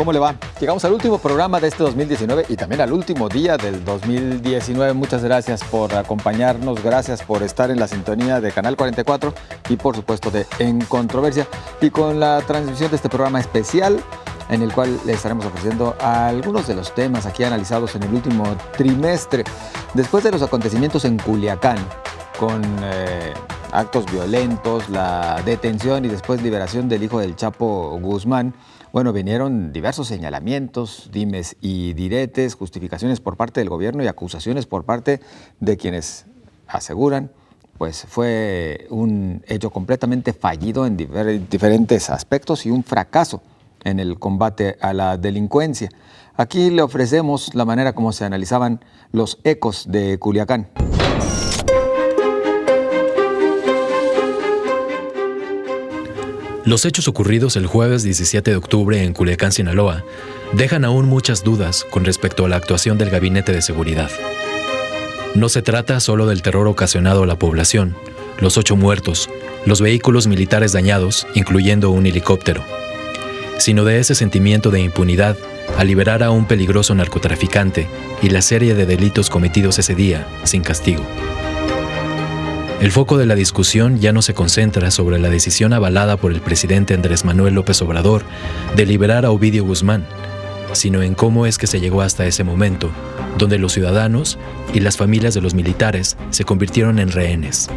¿Cómo le va? Llegamos al último programa de este 2019 y también al último día del 2019. Muchas gracias por acompañarnos, gracias por estar en la sintonía de Canal 44 y por supuesto de En Controversia, y con la transmisión de este programa especial en el cual le estaremos ofreciendo algunos de los temas aquí analizados en el último trimestre. Después de los acontecimientos en Culiacán, con actos violentos, la detención y después liberación del hijo del Chapo Guzmán, bueno, vinieron diversos señalamientos, dimes y diretes, justificaciones por parte del gobierno y acusaciones por parte de quienes aseguran pues fue un hecho completamente fallido en diferentes aspectos y un fracaso en el combate a la delincuencia. Aquí le ofrecemos la manera como se analizaban los ecos de Culiacán. Los hechos ocurridos el jueves 17 de octubre en Culiacán, Sinaloa, dejan aún muchas dudas con respecto a la actuación del Gabinete de Seguridad. No se trata solo del terror ocasionado a la población, los 8 muertos, los vehículos militares dañados, incluyendo un helicóptero, sino de ese sentimiento de impunidad al liberar a un peligroso narcotraficante y la serie de delitos cometidos ese día sin castigo. El foco de la discusión ya no se concentra sobre la decisión avalada por el presidente Andrés Manuel López Obrador de liberar a Ovidio Guzmán, sino en cómo es que se llegó hasta ese momento, donde los ciudadanos y las familias de los militares se convirtieron en rehenes.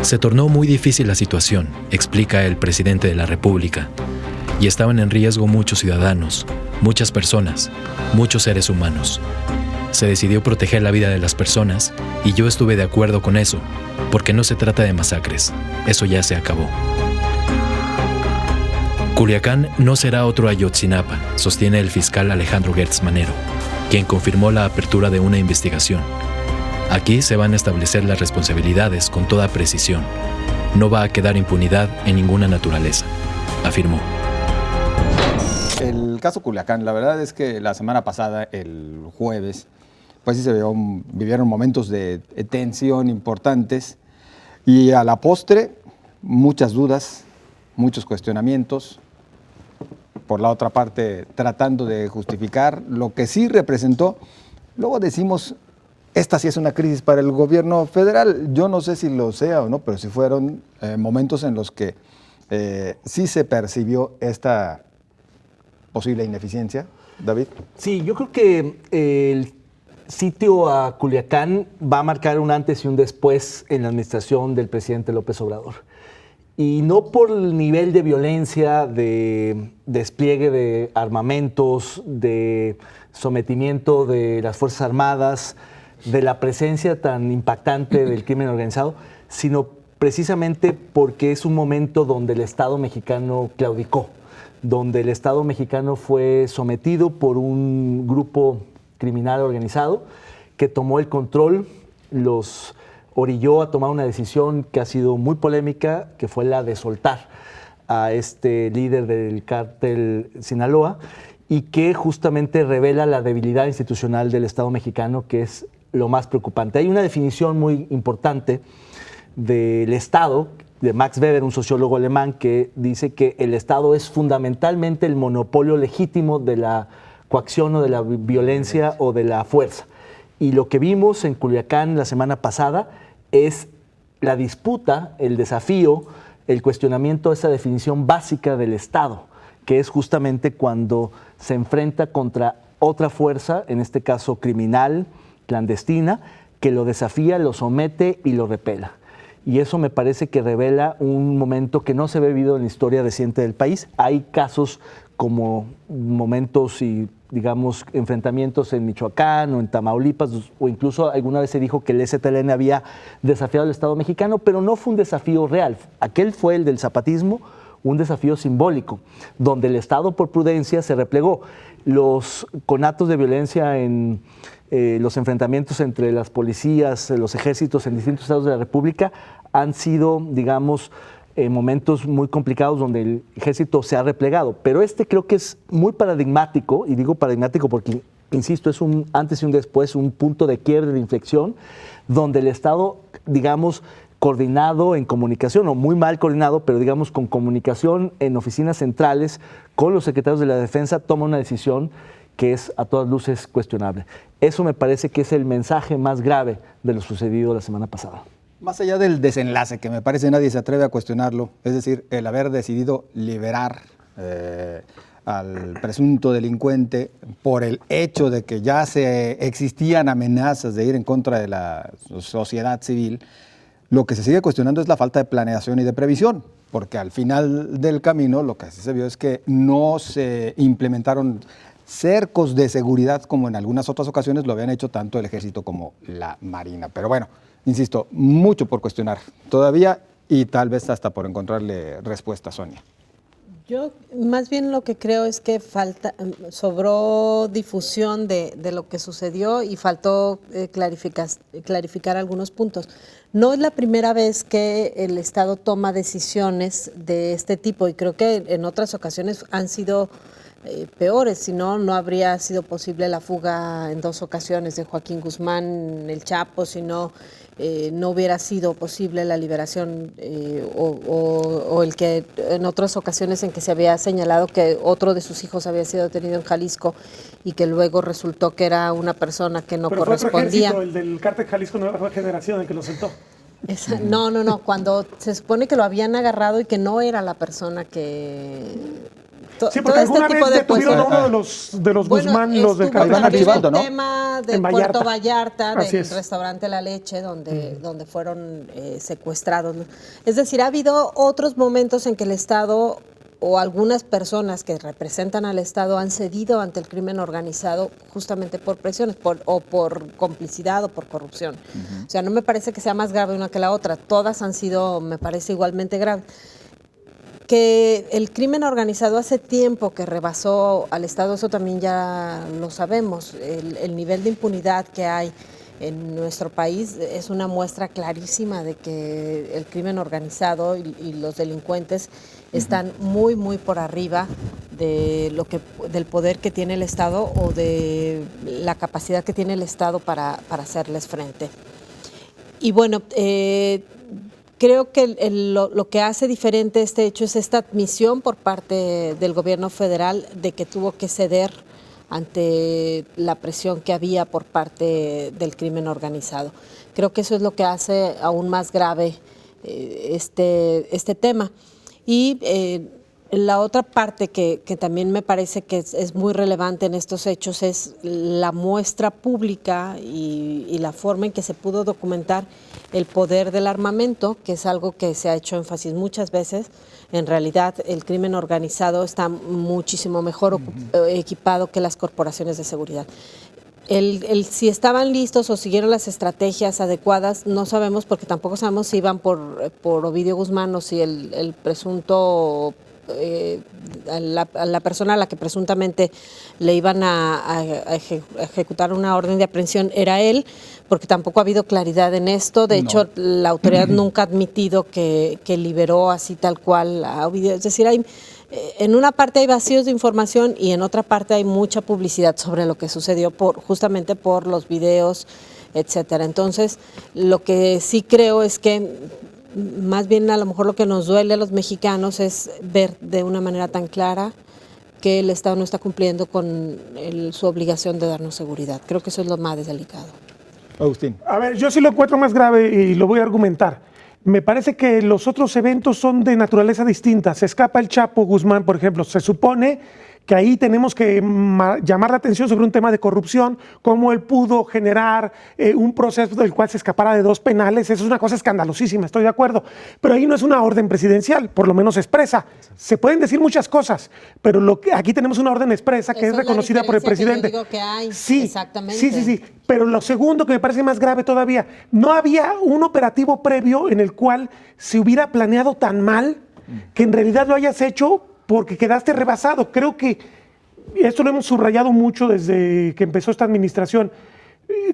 Se tornó muy difícil la situación, explica el presidente de la República, y estaban en riesgo muchos ciudadanos, muchas personas, muchos seres humanos. Se decidió proteger la vida de las personas y yo estuve de acuerdo con eso, porque no se trata de masacres, eso ya se acabó. Culiacán no será otro Ayotzinapa, sostiene el fiscal Alejandro Gertz Manero, quien confirmó la apertura de una investigación. Aquí se van a establecer las responsabilidades con toda precisión. No va a quedar impunidad en ninguna naturaleza, afirmó. El caso Culiacán, la verdad es que la semana pasada, el jueves, pues sí vivieron momentos de tensión importantes y a la postre muchas dudas, muchos cuestionamientos. Por la otra parte, tratando de justificar lo que sí representó. Luego decimos, esta sí es una crisis para el gobierno federal. Yo no sé si lo sea o no, pero sí fueron momentos en los que sí se percibió esta posible ineficiencia. David. Sí, yo creo que el sitio a Culiacán va a marcar un antes y un después en la administración del presidente López Obrador. Y no por el nivel de violencia, de despliegue de armamentos, de sometimiento de las Fuerzas Armadas, de la presencia tan impactante del crimen organizado, sino precisamente porque es un momento donde el Estado mexicano claudicó, donde el Estado mexicano fue sometido por un grupo criminal organizado que tomó el control, los orilló a tomar una decisión que ha sido muy polémica, que fue la de soltar a este líder del cártel Sinaloa y que justamente revela la debilidad institucional del Estado mexicano, que es lo más preocupante. Hay una definición muy importante del Estado, de Max Weber, un sociólogo alemán, que dice que el Estado es fundamentalmente el monopolio legítimo de la coacción o de la violencia o de la fuerza. Y lo que vimos en Culiacán la semana pasada es la disputa, el desafío, el cuestionamiento de esa definición básica del Estado, que es justamente cuando se enfrenta contra otra fuerza, en este caso criminal, clandestina, que lo desafía, lo somete y lo repela. Y eso me parece que revela un momento que no se ve vivido en la historia reciente del país. Hay casos como momentos y, digamos, enfrentamientos en Michoacán o en Tamaulipas, o incluso alguna vez se dijo que el EZLN había desafiado al Estado mexicano, pero no fue un desafío real. Aquel fue el del zapatismo, un desafío simbólico, donde el Estado por prudencia se replegó. Los conatos de violencia en los enfrentamientos entre las policías, los ejércitos en distintos estados de la República han sido, digamos, momentos muy complicados donde el ejército se ha replegado. Pero creo que es muy paradigmático, y digo paradigmático porque, insisto, es un antes y un después, un punto de quiebre, de inflexión, donde el Estado, digamos, coordinado en comunicación, o muy mal coordinado, pero digamos con comunicación en oficinas centrales con los secretarios de la Defensa, toma una decisión que es a todas luces cuestionable. Eso me parece que es el mensaje más grave de lo sucedido la semana pasada. Más allá del desenlace, que me parece nadie se atreve a cuestionarlo, es decir, el haber decidido liberar al presunto delincuente por el hecho de que ya existían amenazas de ir en contra de la sociedad civil, lo que se sigue cuestionando es la falta de planeación y de previsión, porque al final del camino lo que sí se vio es que no se implementaron cercos de seguridad como en algunas otras ocasiones lo habían hecho tanto el Ejército como la Marina. Pero bueno, insisto, mucho por cuestionar todavía y tal vez hasta por encontrarle respuesta, Sonia. Yo más bien lo que creo es que sobró difusión de lo que sucedió y faltó clarificar algunos puntos. No es la primera vez que el Estado toma decisiones de este tipo y creo que en otras ocasiones han sido peores, si no, no habría sido posible la fuga en 2 ocasiones de Joaquín Guzmán, el Chapo, si no, no hubiera sido posible la liberación o el que en otras ocasiones en que se había señalado que otro de sus hijos había sido detenido en Jalisco y que luego resultó que era una persona que no correspondía. Fue otro ejército, el del Cártel Jalisco Nueva Generación, el que lo soltó. No, cuando se supone que lo habían agarrado y que no era la persona que... Sí, porque alguna vez detuvieron a uno de los Guzmán, los del Cártel Jalisco, ¿no? El tema de Puerto Vallarta, del restaurante La Leche, donde fueron secuestrados. Es decir, ha habido otros momentos en que el Estado o algunas personas que representan al Estado han cedido ante el crimen organizado justamente por presiones o por complicidad o por corrupción. O sea, no me parece que sea más grave una que la otra. Todas han sido, me parece, igualmente graves. Que el crimen organizado hace tiempo que rebasó al Estado, eso también ya lo sabemos. El nivel de impunidad que hay en nuestro país es una muestra clarísima de que el crimen organizado y los delincuentes están muy, muy por arriba de del poder que tiene el Estado o de la capacidad que tiene el Estado para hacerles frente. Y bueno, creo que lo que hace diferente este hecho es esta admisión por parte del gobierno federal de que tuvo que ceder ante la presión que había por parte del crimen organizado. Creo que eso es lo que hace aún más grave este tema. Y la otra parte que también me parece que es muy relevante en estos hechos es la muestra pública y la forma en que se pudo documentar el poder del armamento, que es algo que se ha hecho énfasis muchas veces. En realidad, el crimen organizado está muchísimo mejor equipado que las corporaciones de seguridad. Si estaban listos o siguieron las estrategias adecuadas, no sabemos, porque tampoco sabemos si iban por Ovidio Guzmán o si el presunto, a la persona a la que presuntamente le iban a ejecutar una orden de aprehensión era él, porque tampoco ha habido claridad en esto. De hecho, la autoridad nunca ha admitido que liberó así tal cual a Ovidio. Es decir, en una parte hay vacíos de información y en otra parte hay mucha publicidad sobre lo que sucedió justamente por los videos, etcétera. Entonces, lo que sí creo es que más bien a lo mejor lo que nos duele a los mexicanos es ver de una manera tan clara que el Estado no está cumpliendo con su obligación de darnos seguridad. Creo que eso es lo más delicado. Agustín. A ver, yo sí lo encuentro más grave y lo voy a argumentar. Me parece que los otros eventos son de naturaleza distinta. Se escapa el Chapo Guzmán, por ejemplo. Se supone que ahí tenemos que llamar la atención sobre un tema de corrupción, cómo él pudo generar un proceso del cual se escapara de 2 penales. Eso es una cosa escandalosísima, estoy de acuerdo. Pero ahí no es una orden presidencial, por lo menos expresa. Se pueden decir muchas cosas, pero aquí tenemos una orden expresa que es reconocida por el presidente. Que yo digo que hay. Sí, exactamente. Sí. Pero lo segundo que me parece más grave todavía, no había un operativo previo en el cual se hubiera planeado tan mal que en realidad lo hayas hecho porque quedaste rebasado. Creo que esto lo hemos subrayado mucho desde que empezó esta administración.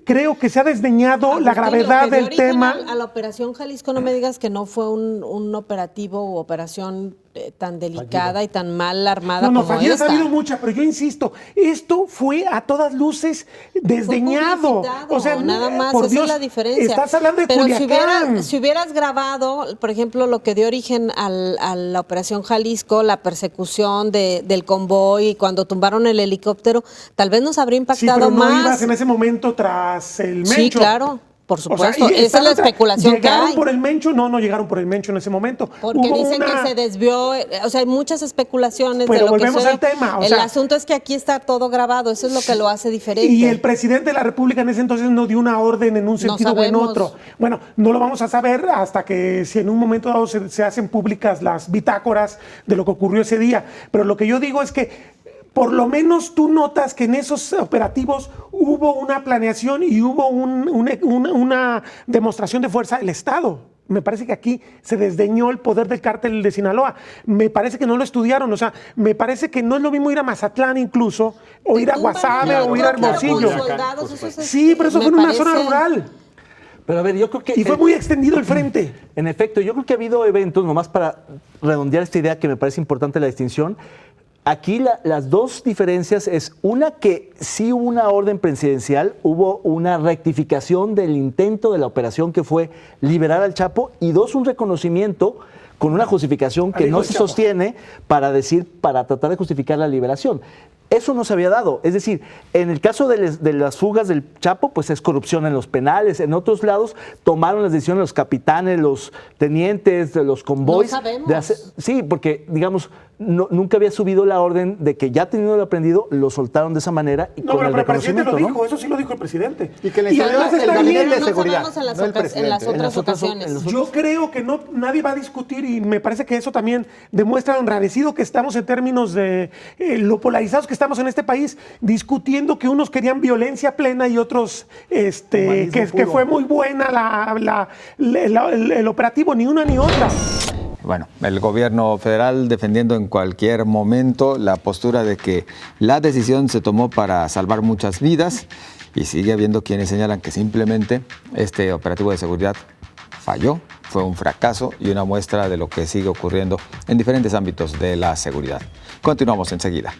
Creo que se ha desdeñado la gravedad del tema. A la Operación Jalisco, no me digas que no fue un operativo u operación tan delicada y tan mal armada no, como fallidas esta. ha habido mucha, pero yo insisto, esto fue a todas luces desdeñado. O sea, nada más, esa es la diferencia. Estás hablando de pero Culiacán. si hubieras grabado, por ejemplo, lo que dio origen a la Operación Jalisco, la persecución del convoy, cuando tumbaron el helicóptero, tal vez nos habría impactado pero no más. ibas en ese momento tras el Mencho. Sí, claro. Por supuesto, O sea, esa es la especulación que hay. ¿Llegaron por el Mencho? No llegaron por el Mencho en ese momento. Porque dicen que se desvió, o sea, hay muchas especulaciones pero de lo volvemos que al tema. El asunto es que aquí está todo grabado, eso es lo que lo hace diferente. Y el presidente de la República en ese entonces no dio una orden en un sentido o en otro. Bueno, no lo vamos a saber hasta que si en un momento dado se hacen públicas las bitácoras de lo que ocurrió ese día. Pero lo que yo digo es que por lo menos tú notas que en esos operativos hubo una planeación y hubo una demostración de fuerza del Estado. Me parece que aquí se desdeñó el poder del cártel de Sinaloa. Me parece que no lo estudiaron. O sea, me parece que no es lo mismo ir a Mazatlán incluso, o ir a Guasave, o ir a Hermosillo. Sí, pero eso fue en una zona rural. Pero a ver, yo creo que... Y fue muy extendido el frente. En efecto, yo creo que ha habido eventos, nomás para redondear esta idea que me parece importante la distinción. Aquí las dos diferencias es una que sí hubo una orden presidencial, hubo una rectificación del intento de la operación que fue liberar al Chapo, y dos, un reconocimiento con una justificación que no se sostiene para tratar de justificar la liberación. Eso no se había dado. Es decir, en el caso de las fugas del Chapo, pues es corrupción en los penales. En otros lados tomaron las decisiones los capitanes, los tenientes, los convoys. No sabemos. Sí, porque, digamos, nunca había subido la orden de que ya teniendo aprendido, lo soltaron de esa manera y con el reconocimiento, el presidente lo dijo, eso sí lo dijo el presidente. Y que le salió el gabinete de seguridad, en las otras ocasiones. Yo creo que nadie va a discutir, y me parece que eso también demuestra lo enrarecido que estamos en términos de lo polarizados que estamos en este país, discutiendo que unos querían violencia plena y otros que fue muy buena el operativo, ni una ni otra. Bueno, el gobierno federal defendiendo en cualquier momento la postura de que la decisión se tomó para salvar muchas vidas, y sigue habiendo quienes señalan que simplemente este operativo de seguridad falló, fue un fracaso y una muestra de lo que sigue ocurriendo en diferentes ámbitos de la seguridad. Continuamos enseguida.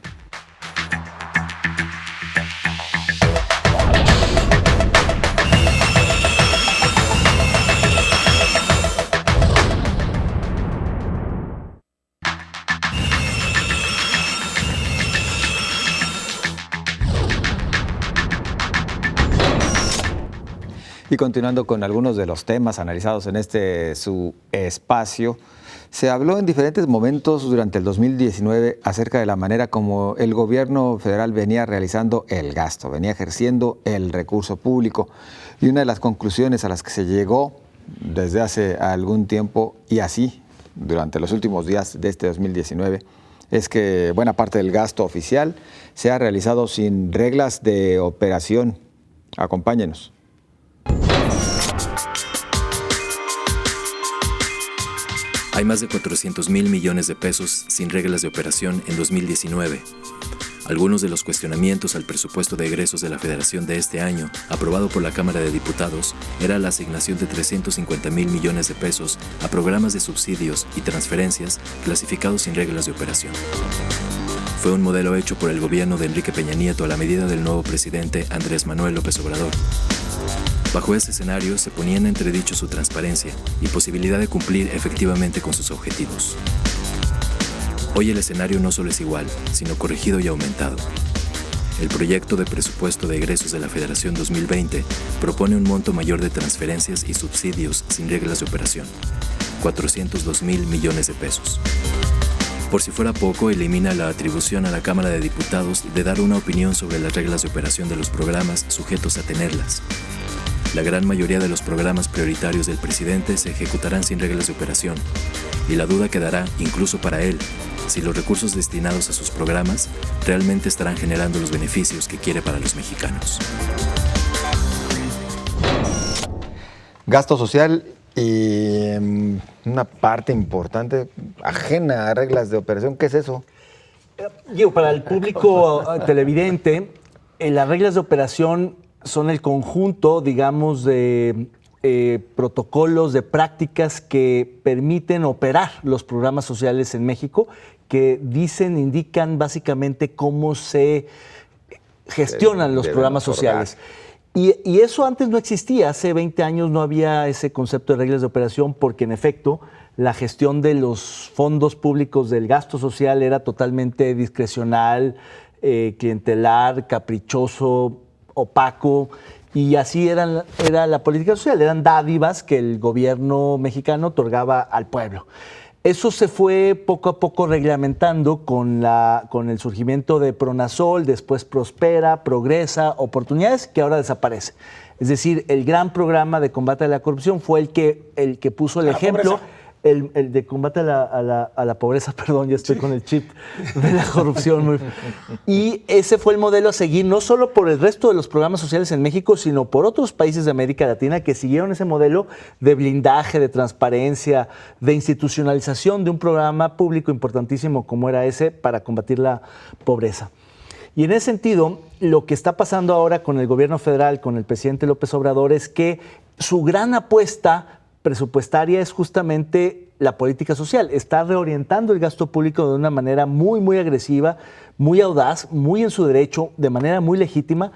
Y continuando con algunos de los temas analizados en su espacio, se habló en diferentes momentos durante el 2019 acerca de la manera como el gobierno federal venía realizando el gasto, venía ejerciendo el recurso público. Y una de las conclusiones a las que se llegó desde hace algún tiempo, y así durante los últimos días de este 2019, es que buena parte del gasto oficial se ha realizado sin reglas de operación. Acompáñenos. Hay más de 400,000 millones de pesos sin reglas de operación en 2019. Algunos de los cuestionamientos al presupuesto de egresos de la Federación de este año, aprobado por la Cámara de Diputados, era la asignación de 350,000 millones de pesos a programas de subsidios y transferencias clasificados sin reglas de operación. Fue un modelo hecho por el gobierno de Enrique Peña Nieto a la medida del nuevo presidente Andrés Manuel López Obrador. Bajo ese escenario se ponía en entredicho su transparencia y posibilidad de cumplir efectivamente con sus objetivos. Hoy el escenario no solo es igual, sino corregido y aumentado. El proyecto de presupuesto de egresos de la Federación 2020 propone un monto mayor de transferencias y subsidios sin reglas de operación, 402,000 millones de pesos. Por si fuera poco, elimina la atribución a la Cámara de Diputados de dar una opinión sobre las reglas de operación de los programas sujetos a tenerlas. La gran mayoría de los programas prioritarios del presidente se ejecutarán sin reglas de operación, y la duda quedará, incluso para él, si los recursos destinados a sus programas realmente estarán generando los beneficios que quiere para los mexicanos. Gasto social y una parte importante ajena a reglas de operación. ¿Qué es eso? Para el público televidente, las reglas de operación son el conjunto, digamos, de protocolos de prácticas que permiten operar los programas sociales en México, que indican básicamente cómo se gestionan los programas sociales. Y eso antes no existía, hace 20 años no había ese concepto de reglas de operación, porque en efecto la gestión de los fondos públicos del gasto social era totalmente discrecional, clientelar, caprichoso, opaco, y así era la política social, eran dádivas que el gobierno mexicano otorgaba al pueblo. Eso se fue poco a poco reglamentando con el surgimiento de Pronasol, después Prospera, Progresa, Oportunidades, que ahora desaparece. Es decir, el gran programa de combate a la corrupción fue el que puso el ejemplo. El de combate a la pobreza, perdón, ya estoy con el chip de la corrupción. Y ese fue el modelo a seguir, no solo por el resto de los programas sociales en México, sino por otros países de América Latina que siguieron ese modelo de blindaje, de transparencia, de institucionalización de un programa público importantísimo como era ese para combatir la pobreza. Y en ese sentido, lo que está pasando ahora con el gobierno federal, con el presidente López Obrador, es que su gran apuesta presupuestaria es justamente la política social. Está reorientando el gasto público de una manera muy, muy agresiva, muy audaz, muy en su derecho, de manera muy legítima,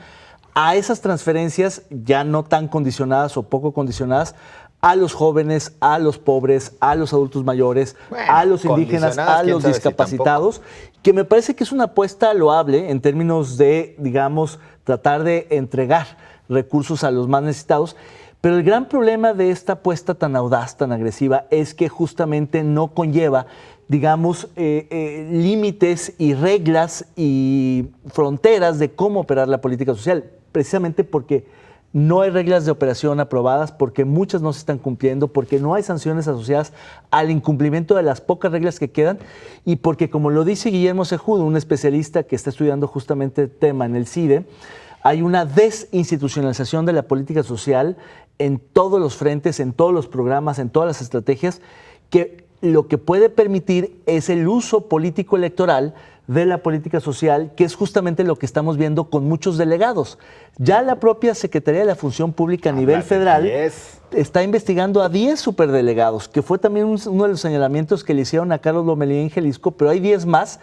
a esas transferencias ya no tan condicionadas o poco condicionadas a los jóvenes, a los pobres, a los adultos mayores, a los indígenas, a los discapacitados, que me parece que es una apuesta loable en términos de, digamos, tratar de entregar recursos a los más necesitados. Pero el gran problema de esta apuesta tan audaz, tan agresiva, es que justamente no conlleva, digamos, límites y reglas y fronteras de cómo operar la política social, precisamente porque no hay reglas de operación aprobadas, porque muchas no se están cumpliendo, porque no hay sanciones asociadas al incumplimiento de las pocas reglas que quedan, y porque, como lo dice Guillermo Cejudo, un especialista que está estudiando justamente el tema en el CIDE, hay una desinstitucionalización de la política social en todos los frentes, en todos los programas, en todas las estrategias, que lo que puede permitir es el uso político electoral de la política social, que es justamente lo que estamos viendo con muchos delegados. Ya la propia Secretaría de la Función Pública a nivel federal está investigando a 10 superdelegados, que fue también uno de los señalamientos que le hicieron a Carlos Lomelí en Jalisco, pero hay 10 más,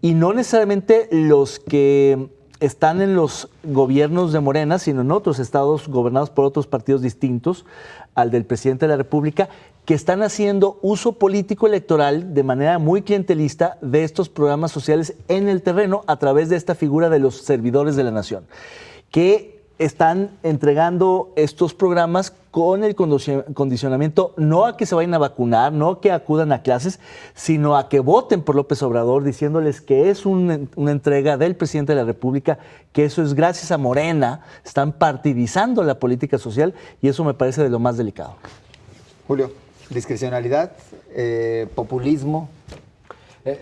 y no necesariamente los que están en los gobiernos de Morena, sino en otros estados gobernados por otros partidos distintos al del presidente de la República, que están haciendo uso político electoral de manera muy clientelista de estos programas sociales en el terreno a través de esta figura de los servidores de la nación, que están entregando estos programas con el condicionamiento no a que se vayan a vacunar, no a que acudan a clases, sino a que voten por López Obrador, diciéndoles que es una entrega del presidente de la República, que eso es gracias a Morena. Están partidizando la política social y eso me parece de lo más delicado. Julio, discrecionalidad, populismo.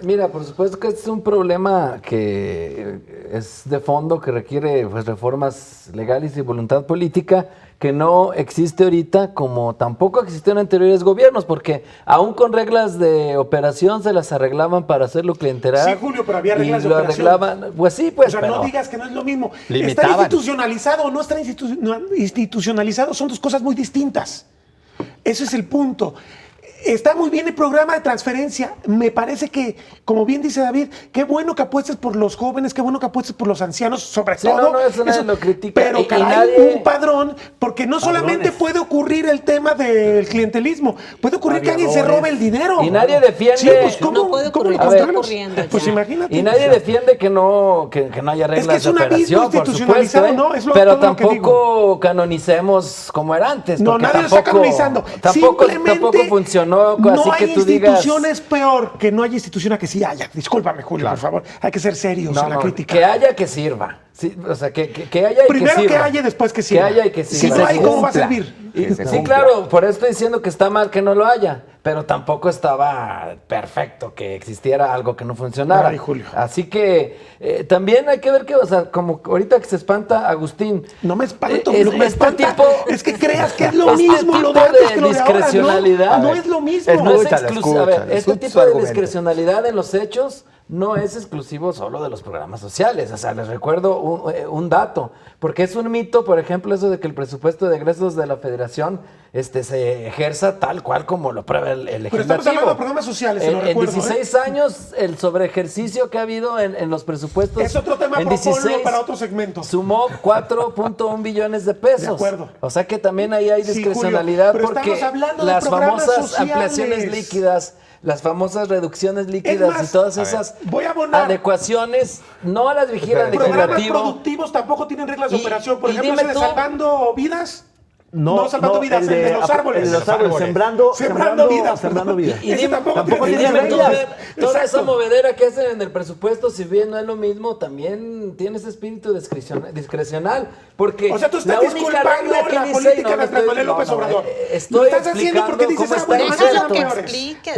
Mira, por supuesto que este es un problema que es de fondo, que requiere pues, reformas legales y voluntad política, que no existe ahorita, como tampoco existió en anteriores gobiernos, porque aún con reglas de operación se las arreglaban para hacerlo clientelar. Sí, Julio, pero había reglas de operación. Arreglaban, pues sí, pues. O sea, pero no digas que no es lo mismo. Limitaban. Está institucionalizado o no está institucionalizado, son dos cosas muy distintas. Ese es el punto. Está muy bien el programa de transferencia. Me parece que, como bien dice David, qué bueno que apuestes por los jóvenes, qué bueno que apuestes por los ancianos, sobre todo. No, eso nadie lo critica. Pero hay un padrón, porque no solamente puede ocurrir el tema del clientelismo, puede ocurrir que alguien se robe el dinero. Y nadie defiende. Sí, pues, ¿cómo, no puede ocurrir, ¿cómo está ocurriendo ya. Pues imagínate. Y nadie defiende que no haya reglas de operación, por institucionalizado, supuesto, ¿no? Es pero todo lo que digo. Tampoco canonicemos como era antes. No, nadie lo está canonizando. Tampoco funcionó así que tú digas. No hay institución es peor que no haya institución a que sí haya. Discúlpame, Julio, por favor. Hay que ser serios en la crítica. Que haya, que sirva. Sí, o sea, que haya y primero que sirva. que haya y después que sirva. Que haya y que sirva. Si no hay, ¿cómo va a servir? Sí, claro, por eso estoy diciendo que está mal que no lo haya, pero tampoco estaba perfecto que existiera algo que no funcionara. Ay, Julio. Así que también hay que ver que, o sea, como ahorita que se espanta Agustín. No me espanto, lo que me espanta es que creas que es lo este mismo lo de antes que lo de ahora. No es lo mismo. No es exclusivo. A ver, este tipo de discrecionalidad en los hechos no es exclusivo solo de los programas sociales. O sea, les recuerdo un dato, porque es un mito, por ejemplo, eso de que el presupuesto de egresos de la Federación se ejerza tal cual como lo prueba el legislativo. Pero estamos hablando de programas sociales, se lo recuerdo. En 16 años, el sobreejercicio que ha habido en los presupuestos... Es otro tema, proponlo para otro segmento. Sumó 4.1 billones de pesos. De acuerdo. O sea que también ahí hay discrecionalidad, Julio, porque las famosas ampliaciones líquidas, las famosas reducciones líquidas y todas esas adecuaciones no las vigila el legislativo. Programas productivos tampoco tienen reglas de operación. Por ejemplo, ese de Salvando Vidas. No salvando vidas, el de los árboles. Los árboles, sembrando vidas. Y tampoco tiene reglas. Toda esa movedera que hacen en el presupuesto, si bien no es lo mismo, también tiene ese espíritu discrecional. Porque o sea, tú estás disculpando la política de Andrés Manuel López Obrador. Lo estás haciendo porque dices, déjalo que explique.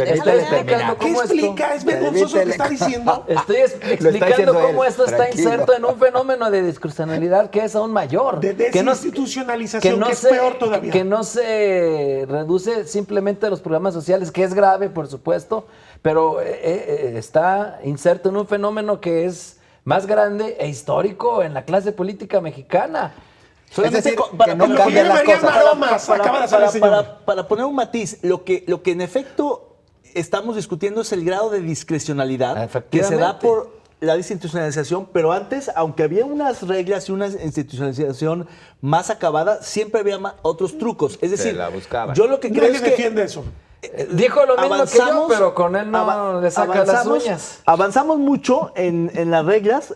¿Qué explica? Es vergonzoso lo que está diciendo. Estoy explicando cómo esto está inserto en un fenómeno de discrecionalidad que es aún mayor. De desinstitucionalización, que es peor todavía. Que no se reduce simplemente a los programas sociales, que es grave, por supuesto, pero está inserto en un fenómeno que es más grande e histórico en la clase política mexicana. Es decir, que no cambian las cosas. Para poner un matiz, lo que en efecto estamos discutiendo es el grado de discrecionalidad que se da por la desinstitucionalización, pero antes, aunque había unas reglas y una institucionalización más acabada, siempre había otros trucos. Es decir, yo lo que creo es que defiende eso. Dijo lo mismo que yo, pero con él no le saca las uñas. Avanzamos mucho en las reglas,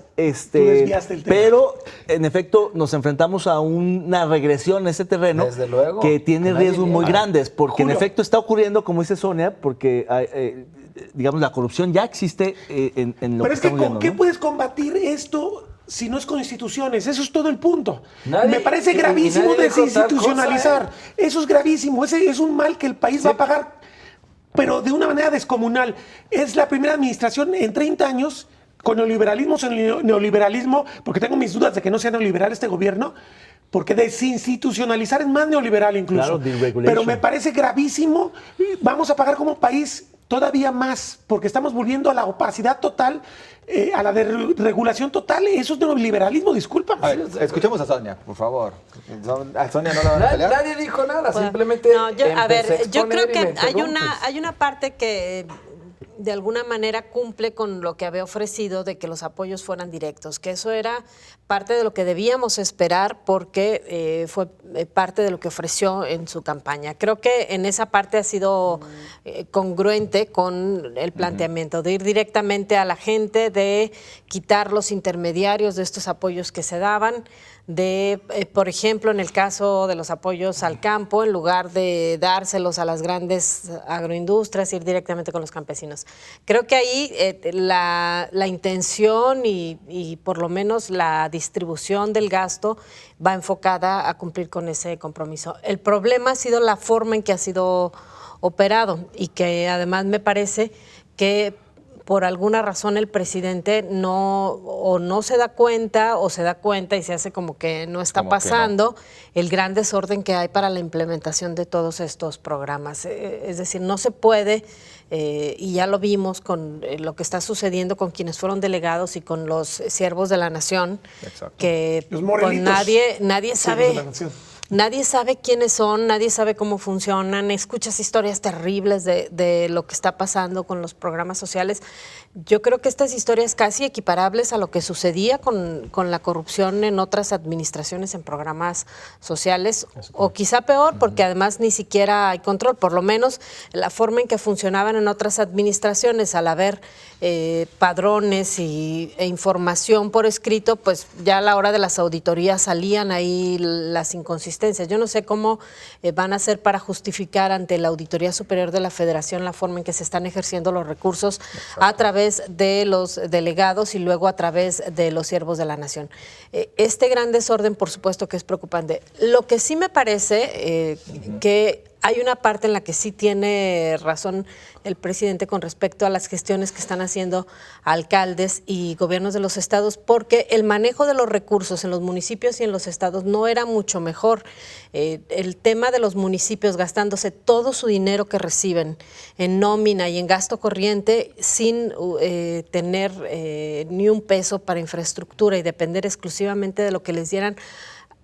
pero en efecto nos enfrentamos a una regresión en ese terreno. Desde luego, que tiene riesgos muy grandes, porque en efecto está ocurriendo, como dice Sonia, porque digamos la corrupción ya existe en lo que estamos viendo. ¿Con qué puedes combatir esto si no es con instituciones? Eso es todo el punto. Me parece gravísimo desinstitucionalizar. Eso es gravísimo. Ese es un mal que el país va a pagar, pero de una manera descomunal. Es la primera administración en 30 años con neoliberalismo, porque tengo mis dudas de que no sea neoliberal este gobierno, porque desinstitucionalizar es más neoliberal incluso. Pero me parece gravísimo. Vamos a pagar como país todavía más, porque estamos volviendo a la opacidad total, a la desregulación total. Eso es neoliberalismo, discúlpame. Escuchemos a Sonia, por favor. A Sonia no la van a pelear. Nadie dijo nada, simplemente yo creo que hay una parte que de alguna manera cumple con lo que había ofrecido de que los apoyos fueran directos, que eso era parte de lo que debíamos esperar porque fue parte de lo que ofreció en su campaña. Creo que en esa parte ha sido congruente con el planteamiento de ir directamente a la gente, de quitar los intermediarios de estos apoyos que se daban, de, por ejemplo, en el caso de los apoyos al campo, en lugar de dárselos a las grandes agroindustrias, ir directamente con los campesinos. Creo que ahí la intención y por lo menos la distribución del gasto va enfocada a cumplir con ese compromiso. El problema ha sido la forma en que ha sido operado y que además me parece que por alguna razón el presidente no se da cuenta o se da cuenta y se hace como que no está pasando el gran desorden que hay para la implementación de todos estos programas. Es decir, no se puede, y ya lo vimos con lo que está sucediendo con quienes fueron delegados y con los siervos de la nación, que pues, nadie sabe. Nadie sabe quiénes son, nadie sabe cómo funcionan, escuchas historias terribles de lo que está pasando con los programas sociales. Yo creo que estas historias casi equiparables a lo que sucedía con la corrupción en otras administraciones en programas sociales, o quizá peor, porque además ni siquiera hay control, por lo menos la forma en que funcionaban en otras administraciones, al haber padrones e información por escrito, pues ya a la hora de las auditorías salían ahí las inconsistencias. Yo no sé cómo van a hacer para justificar ante la Auditoría Superior de la Federación la forma en que se están ejerciendo los recursos a través de los delegados y luego a través de los siervos de la nación. Este gran desorden, por supuesto que es preocupante. Lo que sí me parece que Hay una parte en la que sí tiene razón el presidente con respecto a las gestiones que están haciendo alcaldes y gobiernos de los estados, porque el manejo de los recursos en los municipios y en los estados no era mucho mejor. El tema de los municipios gastándose todo su dinero que reciben en nómina y en gasto corriente sin tener ni un peso para infraestructura y depender exclusivamente de lo que les dieran,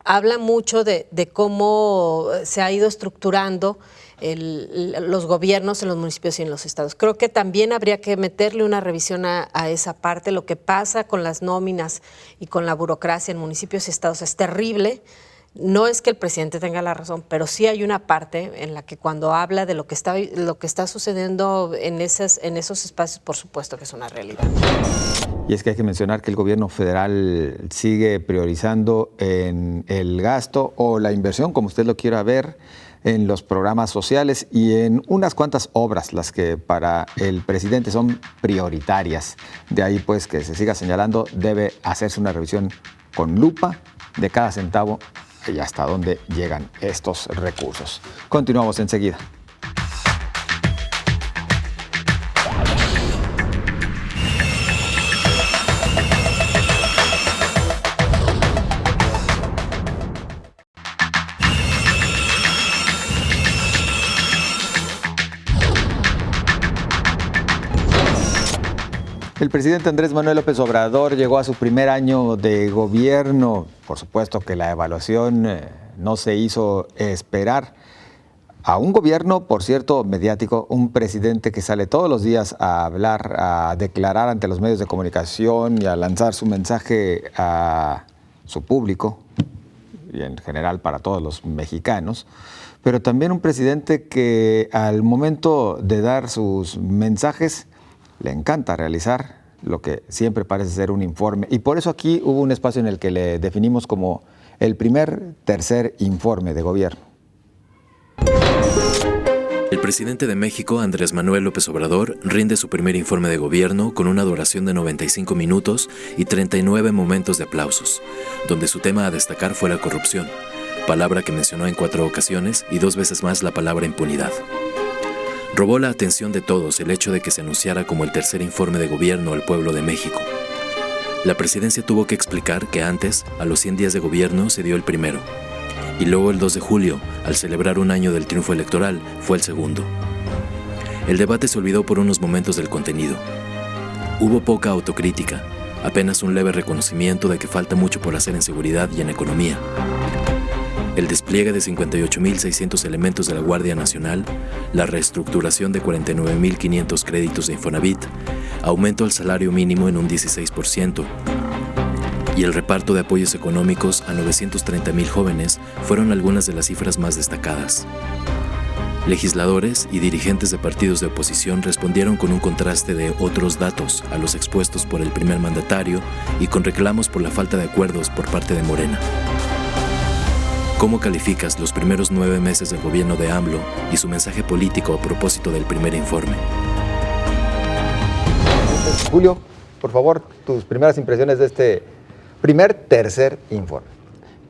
habla mucho de cómo se ha ido estructurando los gobiernos en los municipios y en los estados. Creo que también habría que meterle una revisión a esa parte. Lo que pasa con las nóminas y con la burocracia en municipios y estados es terrible. No es que el presidente tenga la razón, pero sí hay una parte en la que cuando habla de lo que está sucediendo en esos espacios, por supuesto que es una realidad. Y es que hay que mencionar que el gobierno federal sigue priorizando en el gasto o la inversión, como usted lo quiera ver, en los programas sociales y en unas cuantas obras, las que para el presidente son prioritarias. De ahí pues que se siga señalando, debe hacerse una revisión con lupa de cada centavo y hasta dónde llegan estos recursos. Continuamos enseguida. El presidente Andrés Manuel López Obrador llegó a su primer año de gobierno. Por supuesto que la evaluación no se hizo esperar. A un gobierno, por cierto, mediático, un presidente que sale todos los días a hablar, a declarar ante los medios de comunicación y a lanzar su mensaje a su público y en general para todos los mexicanos. Pero también un presidente que al momento de dar sus mensajes le encanta realizar lo que siempre parece ser un informe. Y por eso aquí hubo un espacio en el que le definimos como el tercer informe de gobierno. El presidente de México, Andrés Manuel López Obrador, rinde su primer informe de gobierno con una duración de 95 minutos y 39 momentos de aplausos, donde su tema a destacar fue la corrupción, palabra que mencionó en 4 ocasiones y 2 veces más la palabra impunidad. Robó la atención de todos el hecho de que se anunciara como el tercer informe de gobierno al pueblo de México. La presidencia tuvo que explicar que antes, a los 100 días de gobierno, se dio el primero, y luego el 2 de julio, al celebrar un año del triunfo electoral, fue el segundo. El debate se olvidó por unos momentos del contenido. Hubo poca autocrítica, apenas un leve reconocimiento de que falta mucho por hacer en seguridad y en economía. El despliegue de 58.600 elementos de la Guardia Nacional, la reestructuración de 49.500 créditos de Infonavit, aumento al salario mínimo en un 16% y el reparto de apoyos económicos a 930.000 jóvenes fueron algunas de las cifras más destacadas. Legisladores y dirigentes de partidos de oposición respondieron con un contraste de otros datos a los expuestos por el primer mandatario y con reclamos por la falta de acuerdos por parte de Morena. ¿Cómo calificas los primeros 9 meses del gobierno de AMLO y su mensaje político a propósito del primer informe? Julio, por favor, tus primeras impresiones de este tercer informe.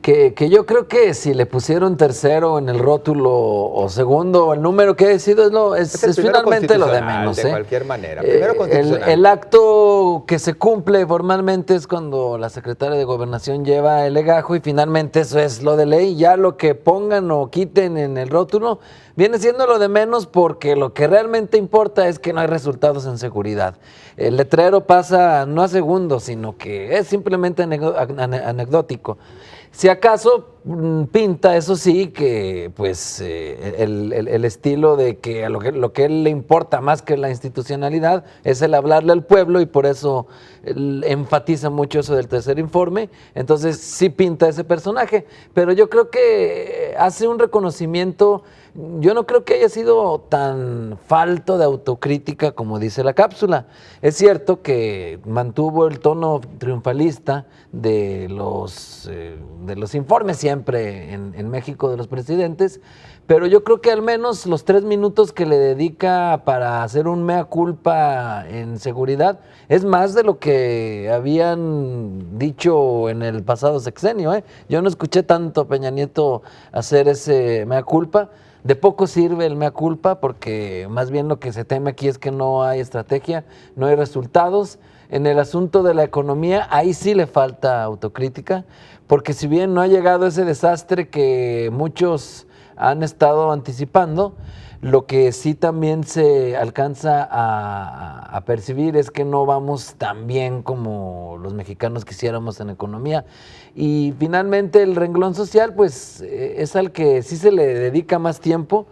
Que yo creo que si le pusieron tercero en el rótulo o segundo, el número que ha sido es finalmente lo de menos. De cualquier manera. Primero constitucional. El acto que se cumple formalmente es cuando la secretaria de Gobernación lleva el legajo y finalmente eso es lo de ley. Ya lo que pongan o quiten en el rótulo viene siendo lo de menos porque lo que realmente importa es que no hay resultados en seguridad. El letrero pasa no a segundos, sino que es simplemente anecdótico. Si acaso pinta, eso sí, que pues el estilo de que a lo que él le importa más que la institucionalidad es el hablarle al pueblo y por eso enfatiza mucho eso del tercer informe. Entonces sí pinta ese personaje, pero yo creo que hace un reconocimiento. Yo no creo que haya sido tan falto de autocrítica como dice la cápsula. Es cierto que mantuvo el tono triunfalista de los informes siempre en México de los presidentes, pero yo creo que al menos los 3 minutos que le dedica para hacer un mea culpa en seguridad es más de lo que habían dicho en el pasado sexenio. Yo no escuché tanto a Peña Nieto hacer ese mea culpa. De poco sirve el mea culpa, porque más bien lo que se teme aquí es que no hay estrategia, no hay resultados. En el asunto de la economía, ahí sí le falta autocrítica, porque si bien no ha llegado ese desastre que muchos han estado anticipando, lo que sí también se alcanza a percibir es que no vamos tan bien como los mexicanos quisiéramos en economía. Y finalmente el renglón social, pues es al que sí se le dedica más tiempo,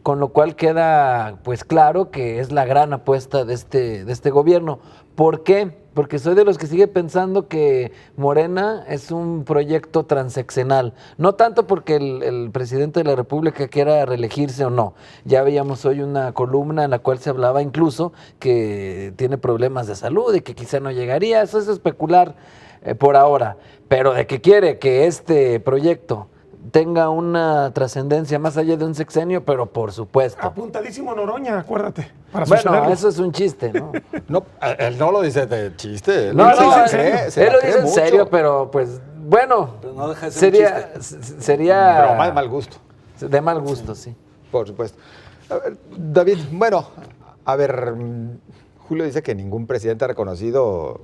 con lo cual queda pues claro que es la gran apuesta de este gobierno. ¿Por qué? Porque soy de los que sigue pensando que Morena es un proyecto transeccional. No tanto porque el presidente de la República quiera reelegirse o no. Ya veíamos hoy una columna en la cual se hablaba incluso que tiene problemas de salud y que quizá no llegaría. Eso es especular por ahora. Pero de que quiere que este proyecto tenga una trascendencia más allá de un sexenio, pero por supuesto. Apuntadísimo Noroña, acuérdate. Para bueno, eso es un chiste, ¿no? No, él no lo dice de chiste. Él lo dice en serio, pero pues, bueno, pero no deja de ser sería pero de mal gusto. De mal gusto, sí. Por supuesto. A ver, David, bueno, a ver, Julio dice que ningún presidente ha reconocido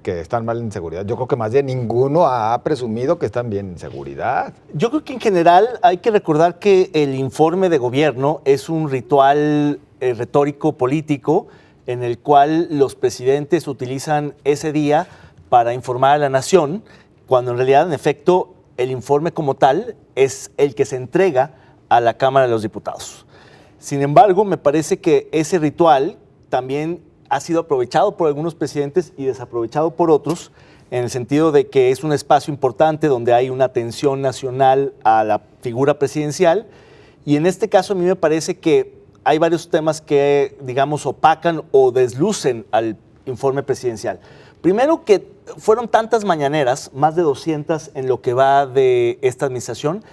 que están mal en seguridad. Yo creo que más bien ninguno ha presumido que están bien en seguridad. Yo creo que en general hay que recordar que el informe de gobierno es un ritual retórico político en el cual los presidentes utilizan ese día para informar a la nación, cuando en realidad, en efecto, el informe como tal es el que se entrega a la Cámara de los Diputados. Sin embargo, me parece que ese ritual también ha sido aprovechado por algunos presidentes y desaprovechado por otros, en el sentido de que es un espacio importante donde hay una atención nacional a la figura presidencial, y en este caso a mí me parece que hay varios temas que, digamos, opacan o deslucen al informe presidencial. Primero, que fueron tantas mañaneras, más de 200 en lo que va de esta administración,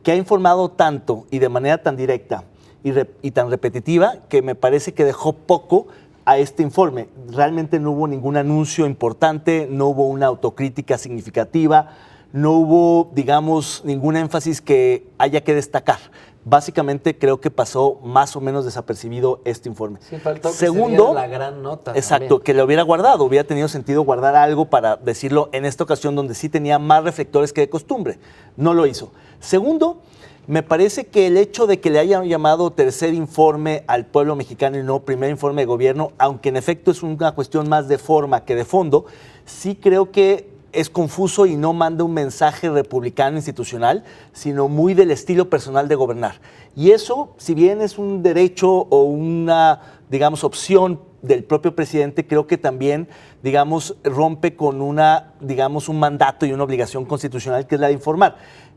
que ha informado tanto y de manera tan directa y tan repetitiva, que me parece que dejó poco a este informe. Realmente no hubo ningún anuncio importante, no hubo una autocrítica significativa, no hubo, digamos, ningún énfasis que haya que destacar. Básicamente creo que pasó más o menos desapercibido este informe. Sí, faltó que segundo, la gran nota. Exacto, también. Que lo hubiera guardado, hubiera tenido sentido guardar algo para decirlo en esta ocasión donde sí tenía más reflectores que de costumbre. No lo hizo. Segundo, me parece que el hecho de que le hayan llamado tercer informe al pueblo mexicano y no primer informe de gobierno, aunque en efecto es una cuestión más de forma que de fondo, sí creo que es confuso y no manda un mensaje republicano institucional, sino muy del estilo personal de gobernar. Y eso, si bien es un derecho o una, digamos, opción del propio presidente, creo que también, digamos, rompe con una, digamos, un mandato y una obligación constitucional que es la de informar.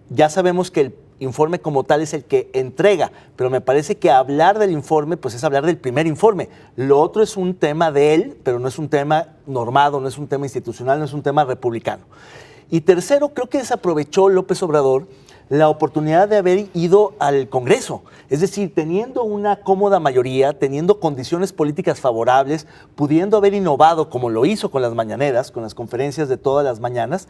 Ya sabemos que el informe como tal es el que entrega, pero me parece que hablar del informe pues es hablar del primer informe. Lo otro es un tema de él, pero no es un tema normado, no es un tema institucional, no es un tema republicano. Y tercero, creo que desaprovechó López Obrador la oportunidad de haber ido al Congreso. Es decir, teniendo una cómoda mayoría, teniendo condiciones políticas favorables, pudiendo haber innovado como lo hizo con las mañaneras, con las conferencias de todas las mañanas,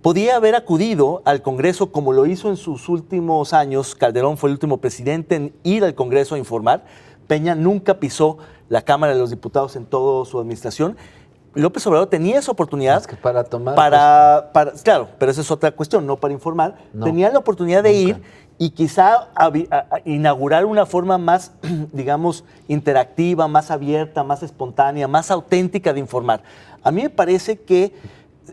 podía haber acudido al Congreso como lo hizo en sus últimos años. Calderón fue el último presidente en ir al Congreso a informar. Peña nunca pisó la Cámara de los Diputados en toda su administración. López Obrador tenía esa oportunidad es que para tomar claro, pero esa es otra cuestión, no para informar. No, tenía la oportunidad de ir y quizá inaugurar una forma más, digamos, interactiva, más abierta, más espontánea, más auténtica de informar. A mí me parece que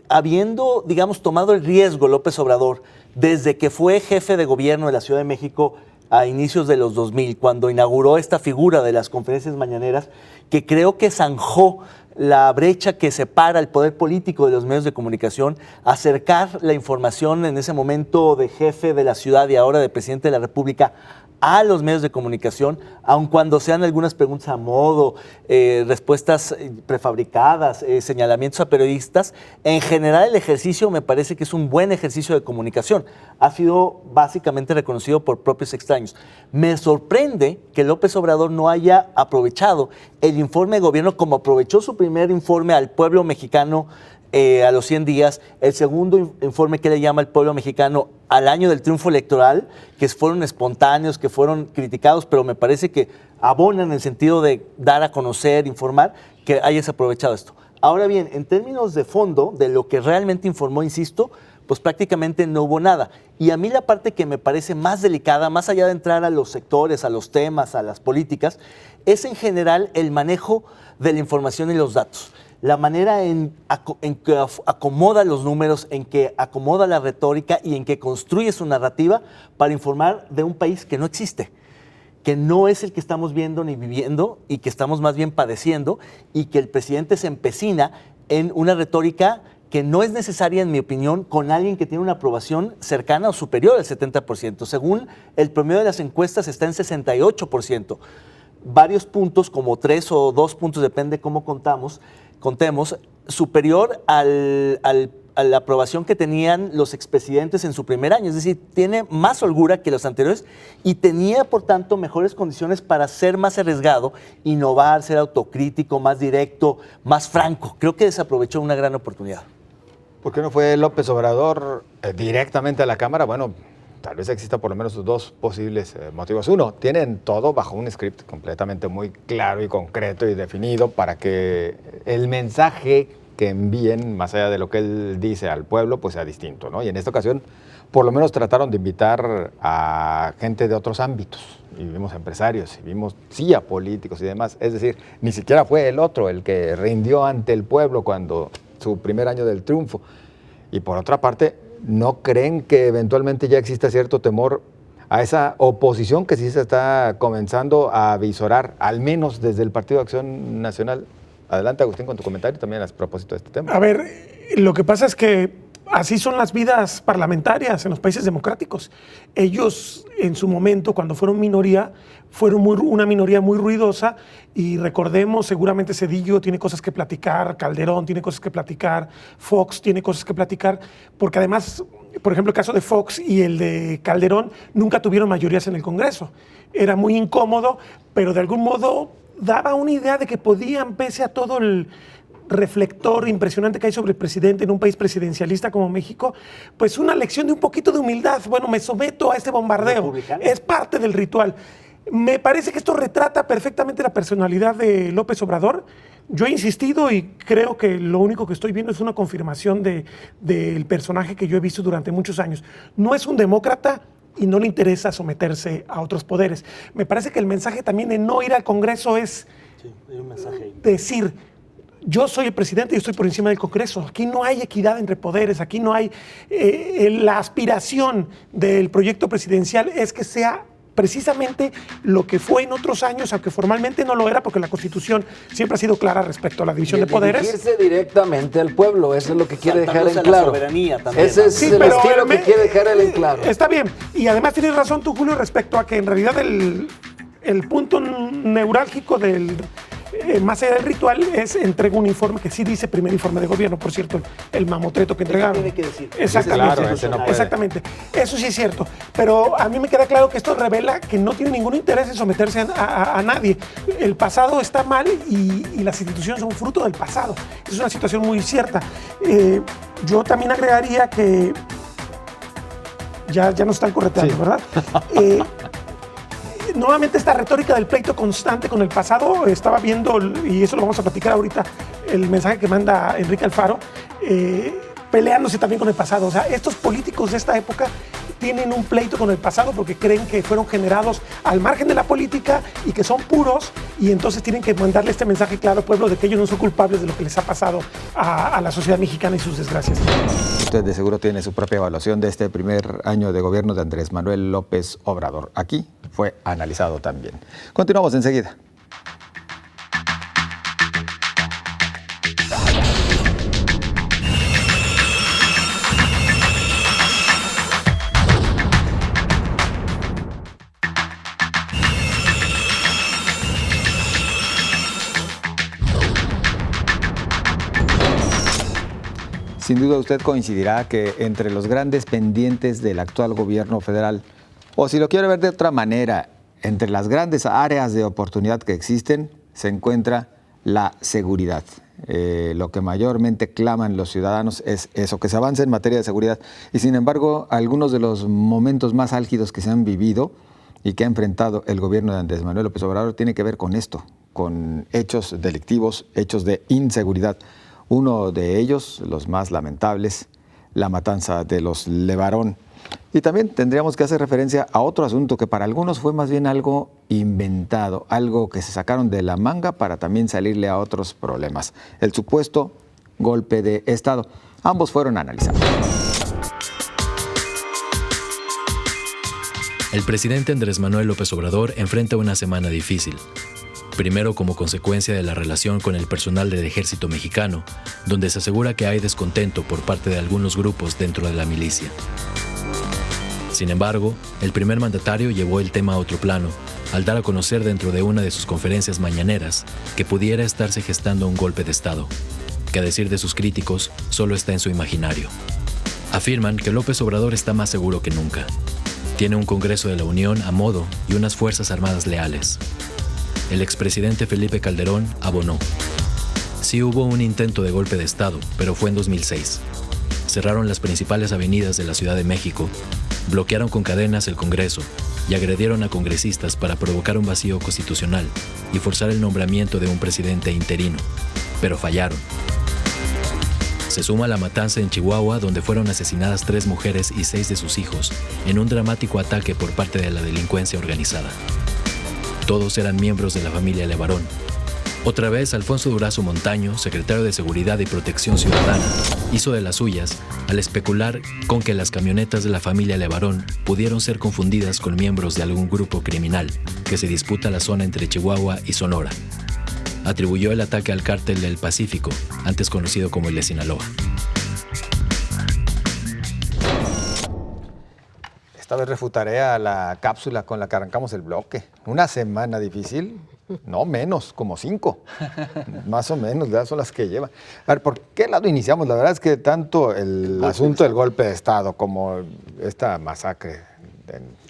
habiendo, digamos, tomado el riesgo López Obrador desde que fue jefe de gobierno de la Ciudad de México a inicios de los 2000, cuando inauguró esta figura de las conferencias mañaneras, que creo que zanjó la brecha que separa el poder político de los medios de comunicación, acercar la información en ese momento de jefe de la ciudad y ahora de presidente de la República a los medios de comunicación, aun cuando sean algunas preguntas a modo, respuestas prefabricadas, señalamientos a periodistas. En general el ejercicio me parece que es un buen ejercicio de comunicación. Ha sido básicamente reconocido por propios extraños. Me sorprende que López Obrador no haya aprovechado el informe de gobierno como aprovechó su primer informe al pueblo mexicano a los 100 días, el segundo informe que le llama al pueblo mexicano al año del triunfo electoral, que fueron espontáneos, que fueron criticados, pero me parece que abonan en el sentido de dar a conocer, informar, que hayas aprovechado esto. Ahora bien, en términos de fondo, de lo que realmente informó, insisto, pues prácticamente no hubo nada. Y a mí la parte que me parece más delicada, más allá de entrar a los sectores, a los temas, a las políticas, es en general el manejo de la información y los datos. La manera en que acomoda los números, en que acomoda la retórica y en que construye su narrativa para informar de un país que no existe, que no es el que estamos viendo ni viviendo y que estamos más bien padeciendo, y que el presidente se empecina en una retórica que no es necesaria, en mi opinión, con alguien que tiene una aprobación cercana o superior al 70%. Según el promedio de las encuestas está en 68%. Varios puntos, como 3 o 2 puntos, depende cómo contemos, superior a la aprobación que tenían los expresidentes en su primer año. Es decir, tiene más holgura que los anteriores y tenía, por tanto, mejores condiciones para ser más arriesgado, innovar, ser autocrítico, más directo, más franco. Creo que desaprovechó una gran oportunidad. ¿Por qué no fue López Obrador directamente a la Cámara? Bueno, tal vez exista por lo menos 2 posibles motivos. Uno, tienen todo bajo un script completamente muy claro y concreto y definido para que el mensaje que envíen, más allá de lo que él dice al pueblo, pues sea distinto, ¿no? Y en esta ocasión, por lo menos trataron de invitar a gente de otros ámbitos. Y vimos empresarios, y vimos, sí, a políticos y demás. Es decir, ni siquiera fue el otro el que rindió ante el pueblo cuando su primer año del triunfo. Y por otra parte, ¿no creen que eventualmente ya exista cierto temor a esa oposición que sí se está comenzando a visorar, al menos desde el Partido de Acción Nacional? Adelante, Agustín, con tu comentario también a propósito de este tema. A ver, lo que pasa es que así son las vidas parlamentarias en los países democráticos. Ellos, en su momento, cuando fueron minoría, fueron una minoría muy ruidosa, y recordemos, seguramente Zedillo tiene cosas que platicar, Calderón tiene cosas que platicar, Fox tiene cosas que platicar, porque además, por ejemplo, el caso de Fox y el de Calderón nunca tuvieron mayorías en el Congreso. Era muy incómodo, pero de algún modo daba una idea de que podían, pese a todo el reflector impresionante que hay sobre el presidente en un país presidencialista como México, pues una lección de un poquito de humildad. Bueno, me someto a este bombardeo. Es parte del ritual. Me parece que esto retrata perfectamente la personalidad de López Obrador. Yo he insistido y creo que lo único que estoy viendo es una confirmación del personaje que yo he visto durante muchos años. No es un demócrata y no le interesa someterse a otros poderes. Me parece que el mensaje también de no ir al Congreso es decir: yo soy el presidente y estoy por encima del Congreso. Aquí no hay equidad entre poderes, aquí no hay... la aspiración del proyecto presidencial es que sea precisamente lo que fue en otros años, aunque formalmente no lo era, porque la Constitución siempre ha sido clara respecto a la división de poderes. Dirigirse directamente al pueblo, eso es lo que quiere dejar en claro. Ese es el estilo que quiere dejar él en claro. Está bien, y además tienes razón tú, Julio, respecto a que en realidad el punto neurálgico del... más allá del ritual, es entrega un informe que sí dice primer informe de gobierno, por cierto, el mamotreto que entregaron. Tiene que decir. Exactamente, claro, ese no puede. Exactamente. Eso sí es cierto, pero a mí me queda claro que esto revela que no tiene ningún interés en someterse a nadie. El pasado está mal y las instituciones son fruto del pasado. Es una situación muy cierta. Yo también agregaría que ya nos están correteando, sí, ¿verdad? Nuevamente esta retórica del pleito constante con el pasado, estaba viendo, y eso lo vamos a platicar ahorita, el mensaje que manda Enrique Alfaro, peleándose también con el pasado. O sea, estos políticos de esta época tienen un pleito con el pasado porque creen que fueron generados al margen de la política y que son puros, y entonces tienen que mandarle este mensaje claro al pueblo de que ellos no son culpables de lo que les ha pasado a la sociedad mexicana y sus desgracias. Usted de seguro tiene su propia evaluación de este primer año de gobierno de Andrés Manuel López Obrador. Aquí fue analizado también. Continuamos enseguida. Sin duda usted coincidirá que entre los grandes pendientes del actual gobierno federal, o si lo quiere ver de otra manera, entre las grandes áreas de oportunidad que existen, se encuentra la seguridad. lo que mayormente claman los ciudadanos es eso, que se avance en materia de seguridad. Y sin embargo, algunos de los momentos más álgidos que se han vivido y que ha enfrentado el gobierno de Andrés Manuel López Obrador tiene que ver con esto, con hechos delictivos, hechos de inseguridad. Uno de ellos, los más lamentables, la matanza de los Levarón. Y también tendríamos que hacer referencia a otro asunto que para algunos fue más bien algo inventado, algo que se sacaron de la manga para también salirle a otros problemas. El supuesto golpe de Estado. Ambos fueron analizados. El presidente Andrés Manuel López Obrador enfrenta una semana difícil. Primero, como consecuencia de la relación con el personal del ejército mexicano, donde se asegura que hay descontento por parte de algunos grupos dentro de la milicia. Sin embargo, el primer mandatario llevó el tema a otro plano, al dar a conocer dentro de una de sus conferencias mañaneras que pudiera estarse gestando un golpe de Estado, que a decir de sus críticos, solo está en su imaginario. Afirman que López Obrador está más seguro que nunca. Tiene un Congreso de la Unión a modo y unas Fuerzas Armadas leales. El expresidente Felipe Calderón abonó. Sí hubo un intento de golpe de Estado, pero fue en 2006. Cerraron las principales avenidas de la Ciudad de México, bloquearon con cadenas el Congreso y agredieron a congresistas para provocar un vacío constitucional y forzar el nombramiento de un presidente interino, pero fallaron. Se suma la matanza en Chihuahua, donde fueron asesinadas 3 mujeres y 6 de sus hijos en un dramático ataque por parte de la delincuencia organizada. Todos eran miembros de la familia Levarón. Otra vez, Alfonso Durazo Montaño, secretario de Seguridad y Protección Ciudadana, hizo de las suyas al especular con que las camionetas de la familia Levarón pudieron ser confundidas con miembros de algún grupo criminal que se disputa la zona entre Chihuahua y Sonora. Atribuyó el ataque al cártel del Pacífico, antes conocido como el de Sinaloa. Esta vez refutaré a la cápsula con la que arrancamos el bloque. Una semana difícil, no menos, como 5. Más o menos, ya son las que llevan. A ver, ¿por qué lado iniciamos? La verdad es que tanto el asunto del golpe de Estado como esta masacre.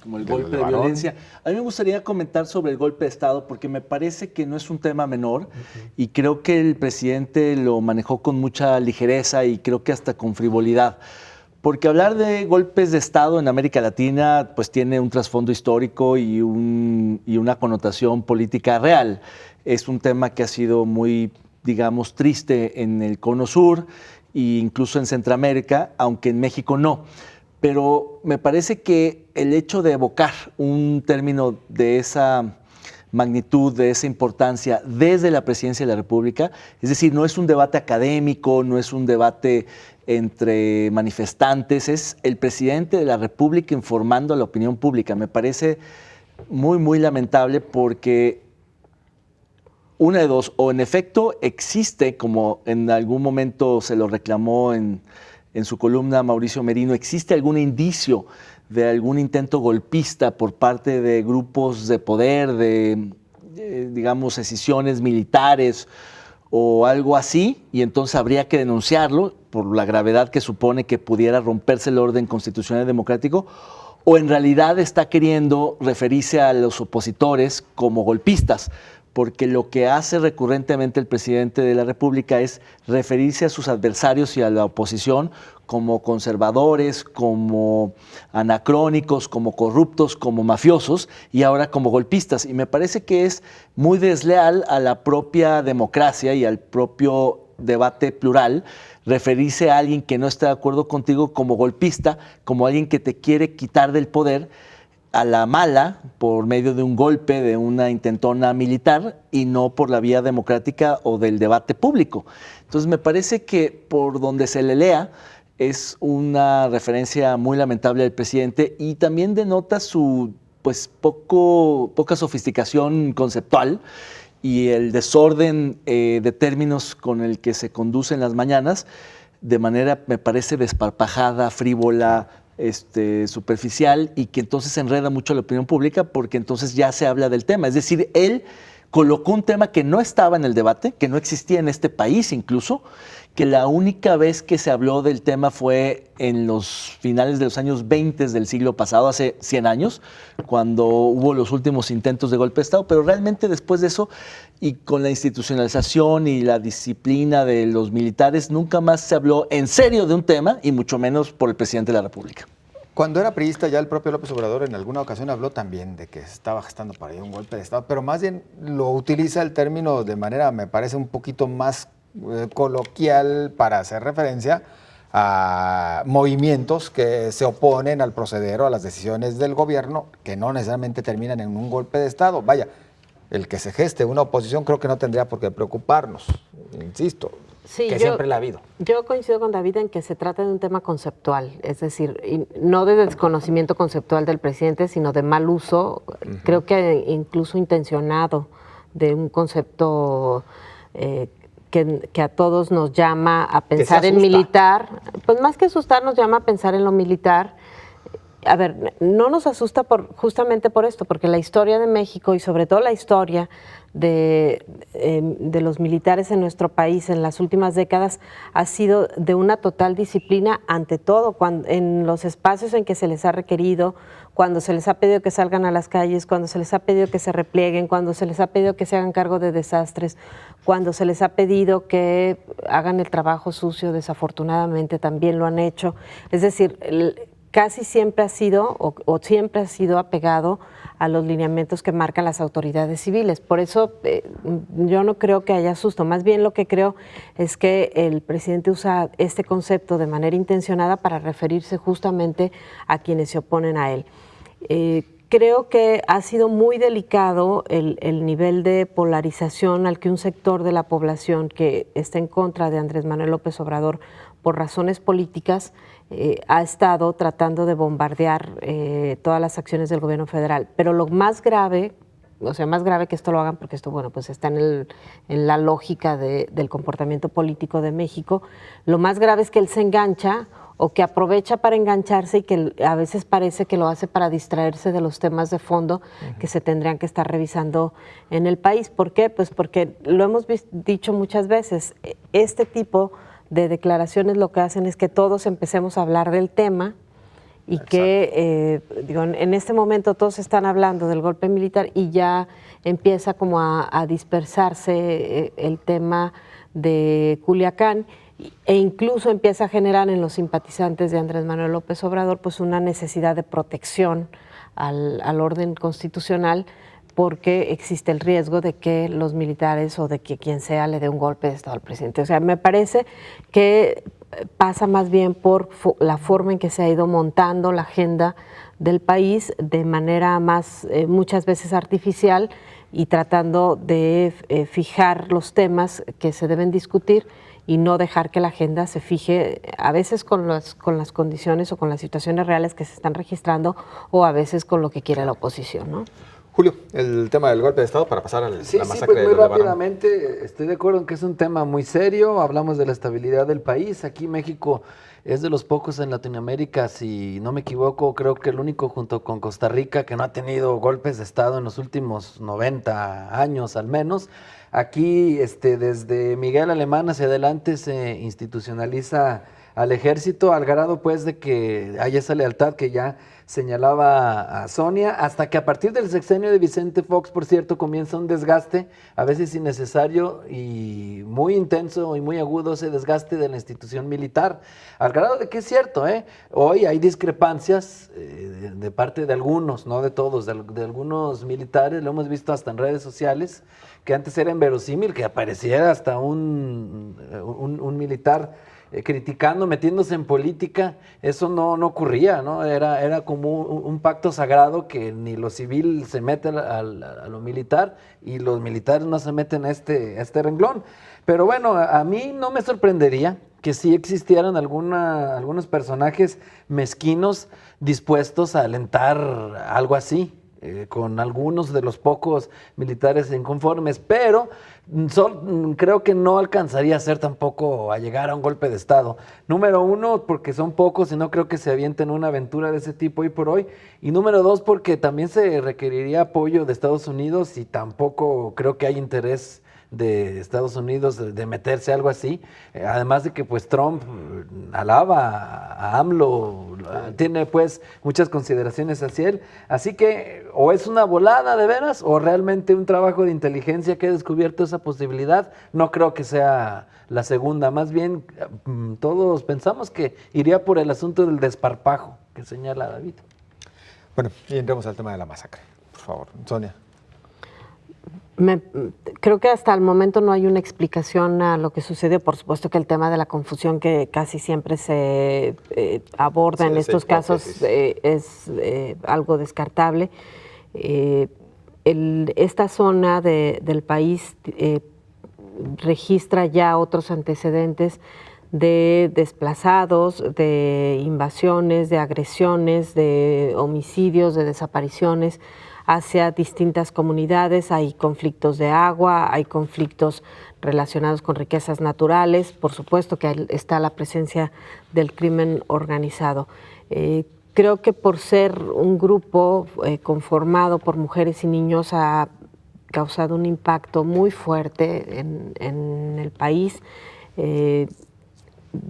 Como el golpe de violencia. A mí me gustaría comentar sobre el golpe de Estado porque me parece que no es un tema menor y creo que el presidente lo manejó con mucha ligereza y creo que hasta con frivolidad. Porque hablar de golpes de Estado en América Latina pues tiene un trasfondo histórico y una connotación política real. Es un tema que ha sido muy, digamos, triste en el Cono Sur e incluso en Centroamérica, aunque en México no. Pero me parece que el hecho de evocar un término de esa magnitud, de esa importancia desde la Presidencia de la República, es decir, no es un debate académico, no es un debate entre manifestantes, es el presidente de la República informando a la opinión pública. Me parece muy, muy lamentable porque una de dos, o en efecto existe, como en algún momento se lo reclamó en su columna Mauricio Merino, existe algún indicio de algún intento golpista por parte de grupos de poder, digamos, escisiones militares o algo así, y entonces habría que denunciarlo por la gravedad que supone que pudiera romperse el orden constitucional y democrático, o en realidad está queriendo referirse a los opositores como golpistas, porque lo que hace recurrentemente el presidente de la República es referirse a sus adversarios y a la oposición como conservadores, como anacrónicos, como corruptos, como mafiosos y ahora como golpistas. Y me parece que es muy desleal a la propia democracia y al propio debate plural referirse a alguien que no está de acuerdo contigo como golpista, como alguien que te quiere quitar del poder a la mala por medio de un golpe, de una intentona militar y no por la vía democrática o del debate público. Entonces me parece que por donde se le lea es una referencia muy lamentable del presidente y también denota su poca sofisticación conceptual y el desorden de términos con el que se conducen las mañanas de manera, me parece, desparpajada, frívola, superficial y que entonces enreda mucho la opinión pública porque entonces ya se habla del tema. Es decir, él colocó un tema que no estaba en el debate, que no existía en este país incluso, que la única vez que se habló del tema fue en los finales de los años 20 del siglo pasado, hace 100 años, cuando hubo los últimos intentos de golpe de Estado, pero realmente después de eso, y con la institucionalización y la disciplina de los militares, nunca más se habló en serio de un tema, y mucho menos por el presidente de la República. Cuando era priista, ya el propio López Obrador en alguna ocasión habló también de que estaba gestando para ahí un golpe de Estado, pero más bien lo utiliza el término de manera, me parece, un poquito más coloquial para hacer referencia a movimientos que se oponen al proceder o a las decisiones del gobierno que no necesariamente terminan en un golpe de Estado. Vaya, el que se geste una oposición creo que no tendría por qué preocuparnos, insisto. Sí, que siempre la ha habido. Yo coincido con David en que se trata de un tema conceptual, es decir, no de desconocimiento conceptual del presidente, sino de mal uso, creo que incluso intencionado, de un concepto que a todos nos llama a pensar en militar. Pues más que asustar, nos llama a pensar en lo militar. A ver, no nos asusta justamente por esto, porque la historia de México y sobre todo la historia de los militares en nuestro país en las últimas décadas ha sido de una total disciplina ante todo, en los espacios en que se les ha requerido, cuando se les ha pedido que salgan a las calles, cuando se les ha pedido que se replieguen, cuando se les ha pedido que se hagan cargo de desastres, cuando se les ha pedido que hagan el trabajo sucio, desafortunadamente también lo han hecho. Es decir, casi siempre ha sido o siempre ha sido apegado a los lineamientos que marcan las autoridades civiles. Por eso yo no creo que haya susto. Más bien lo que creo es que el presidente usa este concepto de manera intencionada para referirse justamente a quienes se oponen a él. Creo que ha sido muy delicado el nivel de polarización al que un sector de la población que está en contra de Andrés Manuel López Obrador por razones políticas ha estado tratando de bombardear todas las acciones del gobierno federal. Pero lo más grave, o sea, más grave que esto lo hagan, porque esto, bueno, pues está en la lógica del comportamiento político de México, lo más grave es que él se engancha o que aprovecha para engancharse y que a veces parece que lo hace para distraerse de los temas de fondo que se tendrían que estar revisando en el país. ¿Por qué? Pues porque lo hemos dicho muchas veces, este tipo de declaraciones lo que hacen es que todos empecemos a hablar del tema y exacto, que, digo, en este momento todos están hablando del golpe militar y ya empieza como a dispersarse el tema de Culiacán e incluso empieza a generar en los simpatizantes de Andrés Manuel López Obrador pues una necesidad de protección al orden constitucional, porque existe el riesgo de que los militares o de que quien sea le dé un golpe de Estado al presidente. O sea, me parece que pasa más bien por la forma en que se ha ido montando la agenda del país de manera más, muchas veces artificial, y tratando de fijar los temas que se deben discutir y no dejar que la agenda se fije a veces con las condiciones o con las situaciones reales que se están registrando o a veces con lo que quiere la oposición, ¿no? Julio, el tema del golpe de Estado para pasar a la masacre pues muy de rápidamente, estoy de acuerdo en que es un tema muy serio, hablamos de la estabilidad del país, aquí México es de los pocos en Latinoamérica, si no me equivoco, creo que el único junto con Costa Rica que no ha tenido golpes de Estado en los últimos 90 años al menos. Aquí desde Miguel Alemán hacia adelante se institucionaliza al ejército, al grado pues de que hay esa lealtad que ya señalaba a Sonia, hasta que a partir del sexenio de Vicente Fox, por cierto, comienza un desgaste, a veces innecesario y muy intenso y muy agudo ese desgaste de la institución militar, al grado de que es cierto, hoy hay discrepancias de parte de algunos, no de todos, de algunos militares, lo hemos visto hasta en redes sociales, que antes era inverosímil que apareciera hasta un militar criticando, metiéndose en política. Eso no ocurría, ¿no? Era como un pacto sagrado que ni lo civil se mete a lo militar y los militares no se meten a este renglón. Pero bueno, a mí no me sorprendería que sí existieran algunos personajes mezquinos dispuestos a alentar algo así, con algunos de los pocos militares inconformes, pero creo que no alcanzaría a ser tampoco a llegar a un golpe de Estado. Número uno, porque son pocos y no creo que se avienten una aventura de ese tipo hoy por hoy. Y número dos, porque también se requeriría apoyo de Estados Unidos y tampoco creo que hay interés de Estados Unidos de meterse algo así, además de que pues Trump alaba a AMLO, tiene pues muchas consideraciones hacia él, así que o es una volada de veras o realmente un trabajo de inteligencia que ha descubierto esa posibilidad. No creo que sea la segunda, más bien todos pensamos que iría por el asunto del desparpajo que señala David. Bueno, y entremos al tema de la masacre, por favor. Sonia. Creo que hasta el momento no hay una explicación a lo que sucedió. Por supuesto que el tema de la confusión que casi siempre se aborda en estos casos es algo descartable. Esta zona del país registra ya otros antecedentes de desplazados, de invasiones, de agresiones, de homicidios, de desapariciones hacia distintas comunidades. Hay conflictos de agua, hay conflictos relacionados con riquezas naturales, por supuesto que está la presencia del crimen organizado. Creo que por ser un grupo conformado por mujeres y niños ha causado un impacto muy fuerte en el país.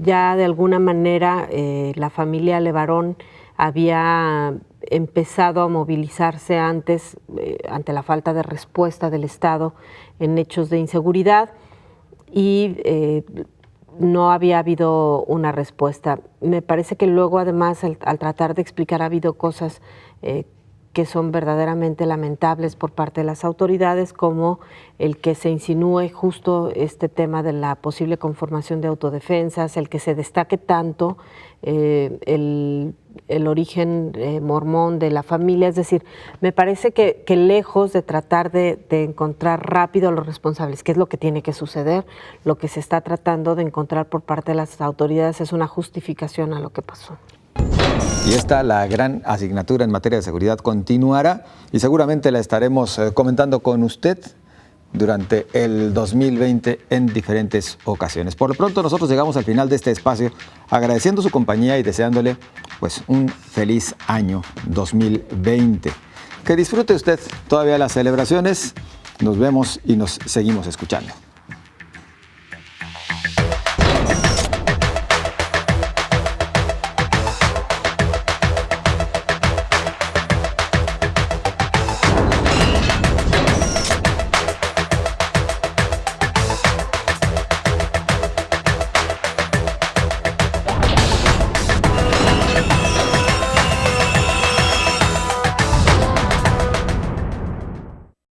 Ya de alguna manera la familia Levarón había empezado a movilizarse antes ante la falta de respuesta del Estado en hechos de inseguridad y no había habido una respuesta. Me parece que luego además al tratar de explicar ha habido cosas que son verdaderamente lamentables por parte de las autoridades, como el que se insinúe justo este tema de la posible conformación de autodefensas, el que se destaque tanto el origen mormón de la familia. Es decir, me parece que lejos de tratar de encontrar rápido a los responsables, que es lo que tiene que suceder, lo que se está tratando de encontrar por parte de las autoridades es una justificación a lo que pasó. Y la gran asignatura en materia de seguridad continuará y seguramente la estaremos comentando con usted durante el 2020 en diferentes ocasiones. Por lo pronto nosotros llegamos al final de este espacio agradeciendo su compañía y deseándole pues un feliz año 2020. Que disfrute usted todavía las celebraciones. Nos vemos y nos seguimos escuchando.